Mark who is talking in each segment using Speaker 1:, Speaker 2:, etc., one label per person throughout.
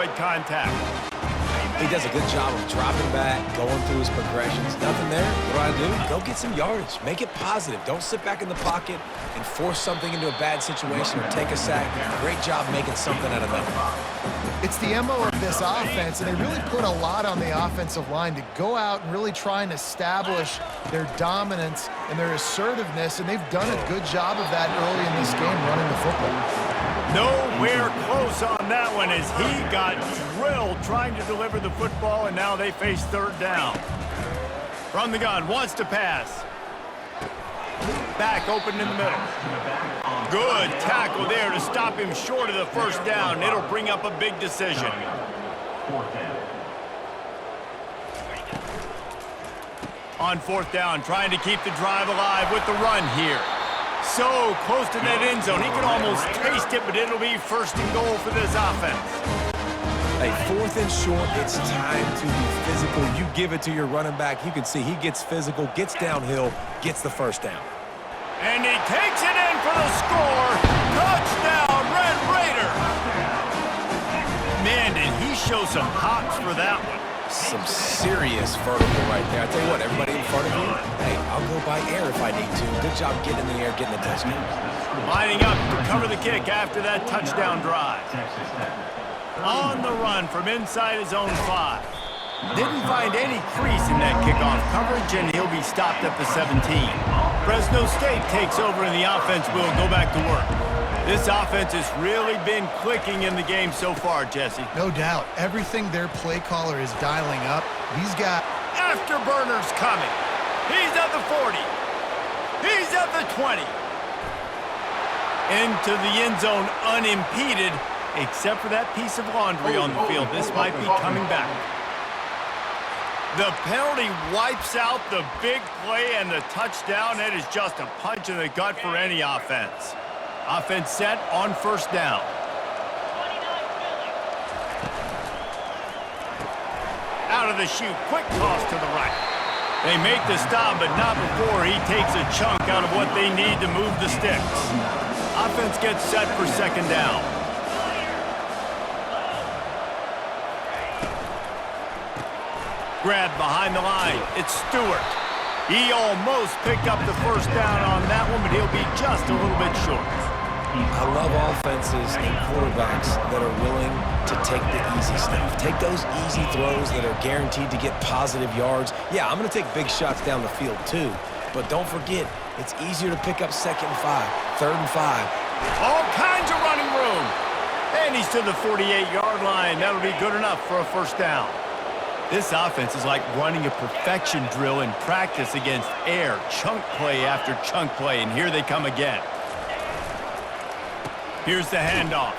Speaker 1: avoid contact.
Speaker 2: He does a good job of dropping back, going through his progressions. Nothing there. What do? Go get some yardage. Make it positive. Don't sit back in the pocket and force something into a bad situation or take a sack. Great job making something out of nothing.
Speaker 3: It's the MO of this offense, and they really put a lot on the offensive line to go out and really try and establish their dominance and their assertiveness, and they've done a good job of that early in this game running the football.
Speaker 1: Nowhere close on that one as he got drilled trying to deliver the football, and now they face third down. From the gun, wants to pass. Back open in the middle. Good tackle there to stop him short of the first down. It'll bring up a big decision. On fourth down, trying to keep the drive alive with the run here. So close to that end zone. He can almost taste it, but it'll be first and goal for this offense.
Speaker 2: Hey, fourth and short, it's time to be physical. You give it to your running back. You can see he gets physical, gets downhill, gets the first down.
Speaker 1: And he takes it in for the score. Touchdown, Red Raider. Man, did he show some hops for that one.
Speaker 2: Some serious vertical right there. I tell you what, everybody in front of you, hey, I'll go by air if I need to. Good job getting in the air, getting the touchdown.
Speaker 1: Lining up to cover the kick after that touchdown drive. On the run from inside his own 5. Didn't find any crease in that kickoff coverage, and he'll be stopped at the 17. Fresno State takes over, and the offense will go back to work. This offense has really been clicking in the game so far, Jesse.
Speaker 3: No doubt. Everything their play caller is dialing up, he's got...
Speaker 1: Afterburners coming. He's at the 40. He's at the 20. Into the end zone unimpeded, except for that piece of laundry on the field. This might be coming back. The penalty wipes out the big play and the touchdown. It is just a punch in the gut for any offense. Offense set on first down. Out of the chute, quick toss to the right. They make the stop, but not before he takes a chunk out of what they need to move the sticks. Offense gets set for second down. Grab behind the line. It's Stewart. He almost picked up the first down on that one, but he'll be just a little bit short.
Speaker 2: I love offenses and quarterbacks that are willing to take the easy stuff. Take those easy throws that are guaranteed to get positive yards. Yeah, I'm going to take big shots down the field too, but don't forget, it's easier to pick up 2nd and 5, 3rd and 5.
Speaker 1: All kinds of running room. And he's to the 48-yard line. That'll be good enough for a first down. This offense is like running a perfection drill in practice against air, chunk play after chunk play, and here they come again. Here's the handoff.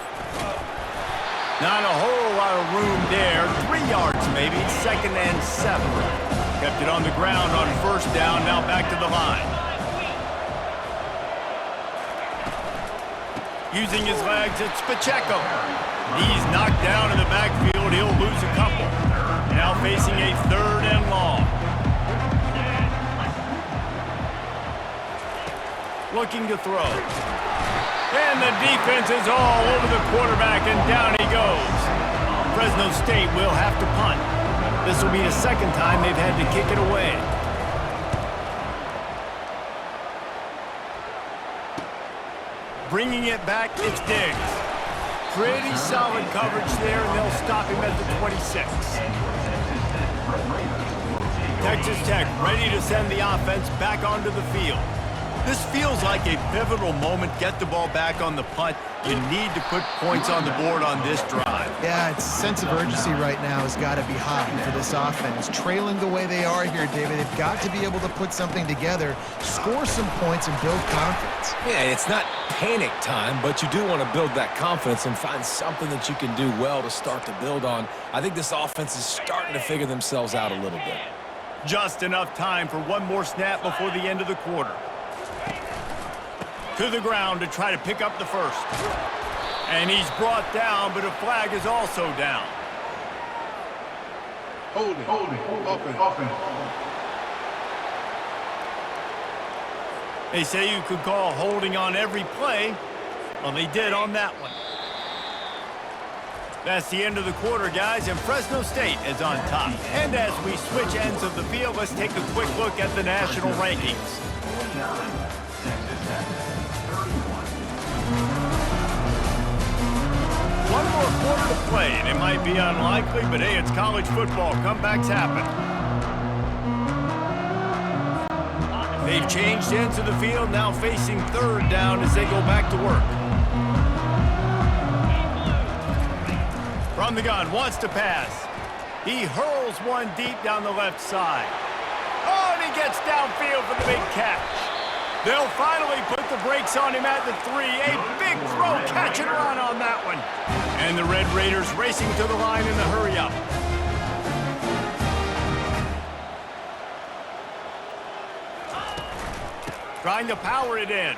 Speaker 1: Not a whole lot of room there. 3 yards maybe, 2nd and 7. Kept it on the ground on first down, now back to the line. Using his legs, it's Pacheco. He's knocked down in the backfield. He'll lose a couple. Now facing a 3rd and long. Looking to throw. And the defense is all over the quarterback, and down he goes. Fresno State will have to punt. This will be the 2nd time they've had to kick it away. Bringing it back, it's Diggs. Pretty solid coverage there, and they'll stop him at the 26. Texas Tech ready to send the offense back onto the field. This feels like a pivotal moment. Get the ball back on the punt. You need to put points on the board on this drive.
Speaker 3: Yeah, its sense of urgency right now has got to be high for this offense. Trailing the way they are here, David, they've got to be able to put something together, score some points, and build confidence.
Speaker 2: Yeah, it's not panic time, but you do want to build that confidence and find something that you can do well to start to build on. I think this offense is starting to figure themselves out a little bit.
Speaker 1: Just enough time for one more snap before the end of the quarter. To the ground to try to pick up the first. And he's brought down, but a flag is also down.
Speaker 4: Holding, offense.
Speaker 1: They say you could call holding on every play. Well, they did on that one. That's the end of the quarter, guys, and Fresno State is on top. And as we switch ends of the field, let's take a quick look at the national rankings. One more quarter to play, and it might be unlikely, but hey, it's college football. Comebacks happen. They've changed ends of the field, now facing third down as they go back to work. From the gun, wants to pass. He hurls one deep down the left side. Oh, and he gets downfield for the big catch. They'll finally put the brakes on him at the 3. A big throw, catch and run on that one. And the Red Raiders racing to the line in the hurry-up. Trying to power it in.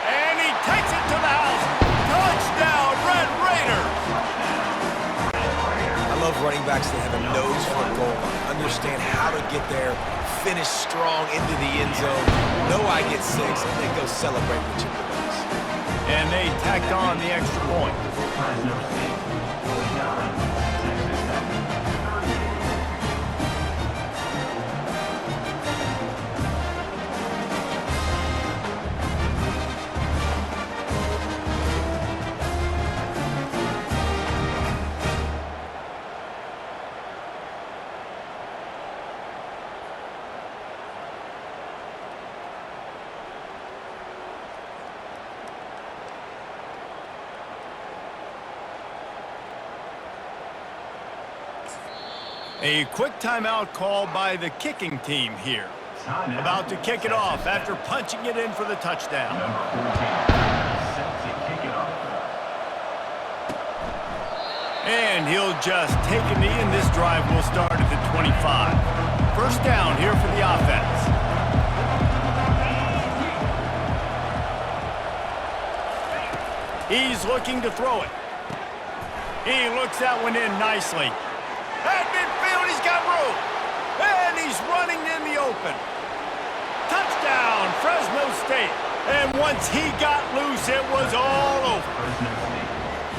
Speaker 1: And he takes it to the house. Touchdown, Red Raiders!
Speaker 2: I love running backs that have a nose for a goal line, understand how to get there, finish strong into the end zone, know I get 6, and then go celebrate with your boys.
Speaker 1: And they tacked on the extra point. A quick timeout call by the kicking team here. About to kick it off after punching it in for the touchdown. And he'll just take a knee, and this drive will start at the 25. First down here for the offense. He's looking to throw it. He looks that one in nicely. At midfield, he's got room. And he's running in the open. Touchdown, Fresno State. And once he got loose, it was all over.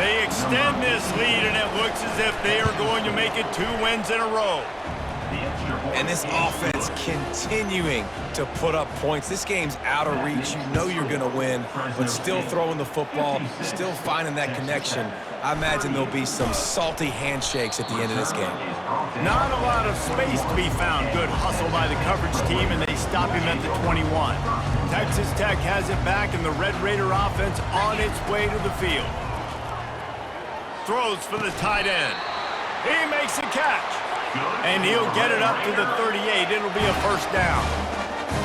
Speaker 1: They extend this lead, and it looks as if they are going to make it 2 wins in a row.
Speaker 2: And this offense continuing to put up points. This game's out of reach. You know you're going to win, but still throwing the football, still finding that connection. I imagine there'll be some salty handshakes at the end of this game.
Speaker 1: Not a lot of space to be found. Good hustle by the coverage team, and they stop him at the 21. Texas Tech has it back, and the Red Raider offense on its way to the field. Throws for the tight end. He makes a catch. And he'll get it up to the 38. It'll be a first down.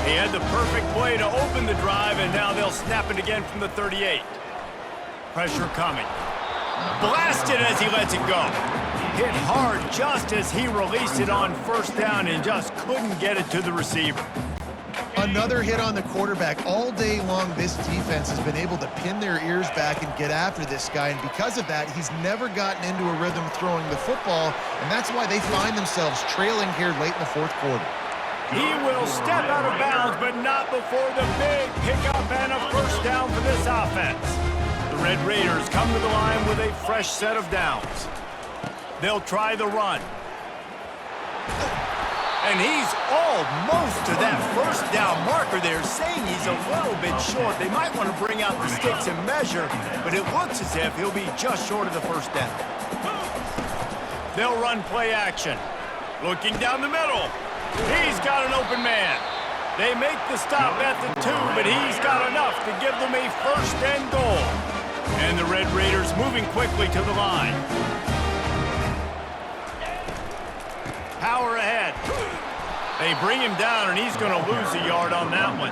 Speaker 1: He had the perfect play to open the drive, and now they'll snap it again from the 38. Pressure coming. Blasted as he lets it go. Hit hard just as he released it on first down and just couldn't get it to the receiver.
Speaker 3: Another hit on the quarterback. All day long, this defense has been able to pin their ears back and get after this guy, and because of that, he's never gotten into a rhythm throwing the football, and that's why they find themselves trailing here late in the fourth quarter.
Speaker 1: He will step out of bounds, but not before the big pickup and a first down for this offense. The Red Raiders come to the line with a fresh set of downs. They'll try the run. And he's almost to that first down marker there, saying he's a little bit short. They might want to bring out the sticks and measure, but it looks as if he'll be just short of the first down. They'll run play action. Looking down the middle. He's got an open man. They make the stop at the 2, but he's got enough to give them a first and goal. And the Red Raiders moving quickly to the line. Power ahead. They bring him down, and he's going to lose a yard on that one.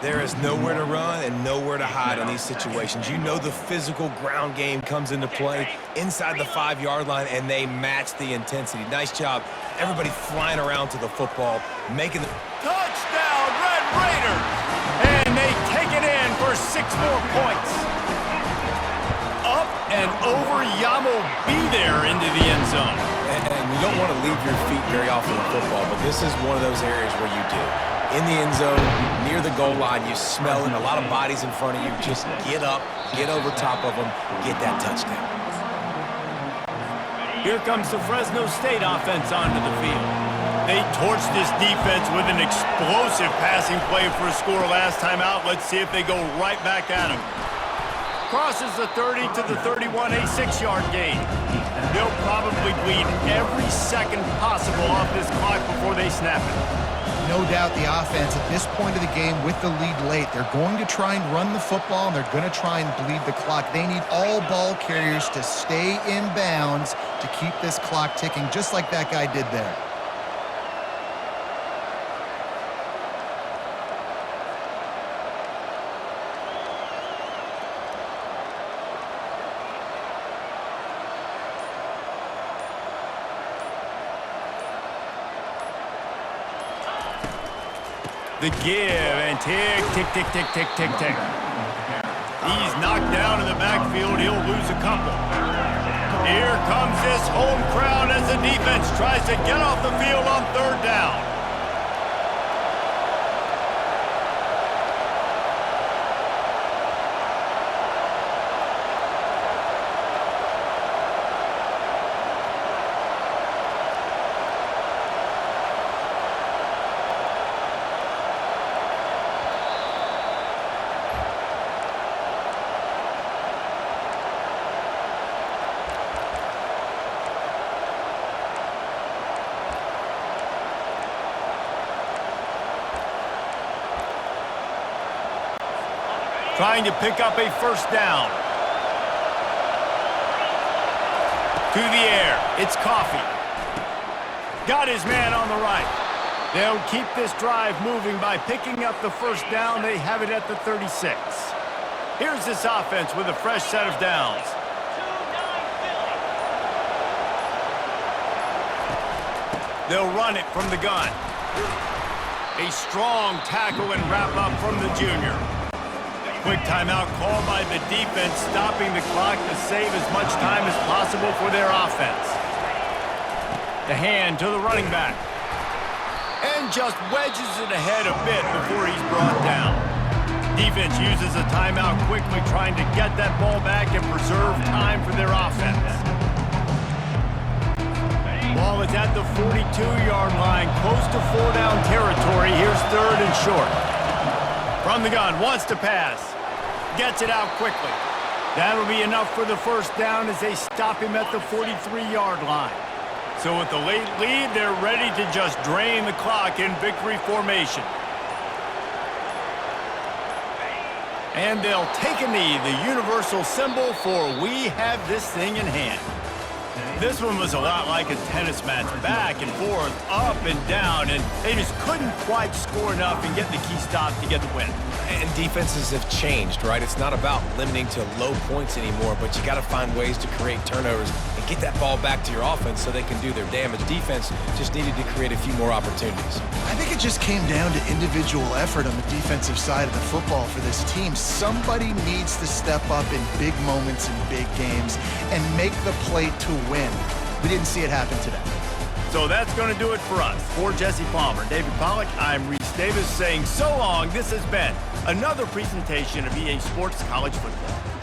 Speaker 2: There is nowhere to run and nowhere to hide in these situations. You know the physical ground game comes into play inside the 5-yard line, and they match the intensity. Nice job. Everybody flying around to the football, making the...
Speaker 1: Touchdown, Red Raiders! And they take it in for 6 more points. Up and over, Yamo be there into the end zone.
Speaker 2: And you don't want to leave your feet very often in football, but this is one of those areas where you do. In the end zone, near the goal line, you smell it, a lot of bodies in front of you. Just get up, get over top of them, get that touchdown.
Speaker 1: Here comes the Fresno State offense onto the field. They torched this defense with an explosive passing play for a score last time out. Let's see if they go right back at him. Crosses the 30 to the 31, a 6-yard gain. They'll probably bleed every second possible off this clock before they snap it.
Speaker 3: No doubt the offense at this point of the game with the lead late, they're going to try and run the football, and they're going to try and bleed the clock. They need all ball carriers to stay in bounds to keep this clock ticking, just like that guy did there.
Speaker 1: The give and tick, tick, tick, tick, tick, tick, tick. He's knocked down in the backfield. He'll lose a couple. Here comes this home crowd as the defense tries to get off the field on 3rd down. Trying to pick up a 1st down. To the air, it's Coffee. Got his man on the right. They'll keep this drive moving by picking up the 1st down. They have it at the 36. Here's this offense with a fresh set of downs. They'll run it from the gun. A strong tackle and wrap up from the junior. Quick timeout called by the defense, stopping the clock to save as much time as possible for their offense. The hand to the running back. And just wedges it ahead a bit before he's brought down. Defense uses a timeout quickly, trying to get that ball back and preserve time for their offense. Ball is at the 42-yard line, close to 4-down territory. Here's 3rd and short. From the gun, wants to pass. Gets it out quickly. That'll be enough for the 1st down as they stop him at the 43-yard line. So with the late lead, they're ready to just drain the clock in victory formation. And they'll take a knee, the universal symbol for we have this thing in hand. This one was a lot like a tennis match, back and forth, up and down, and they just couldn't quite score enough and get the key stop to get the win.
Speaker 2: And defenses have changed, right? It's not about limiting to low points anymore, but you got to find ways to create turnovers and get that ball back to your offense so they can do their damage. Defense just needed to create a few more opportunities.
Speaker 3: I think it just came down to individual effort on the defensive side of the football for this team. Somebody needs to step up in big moments in big games and make the play to win. We didn't see it happen today.
Speaker 1: So that's going to do it for us. For Jesse Palmer, David Pollack, I'm Reese Davis saying so long. This has been another presentation of EA Sports College Football.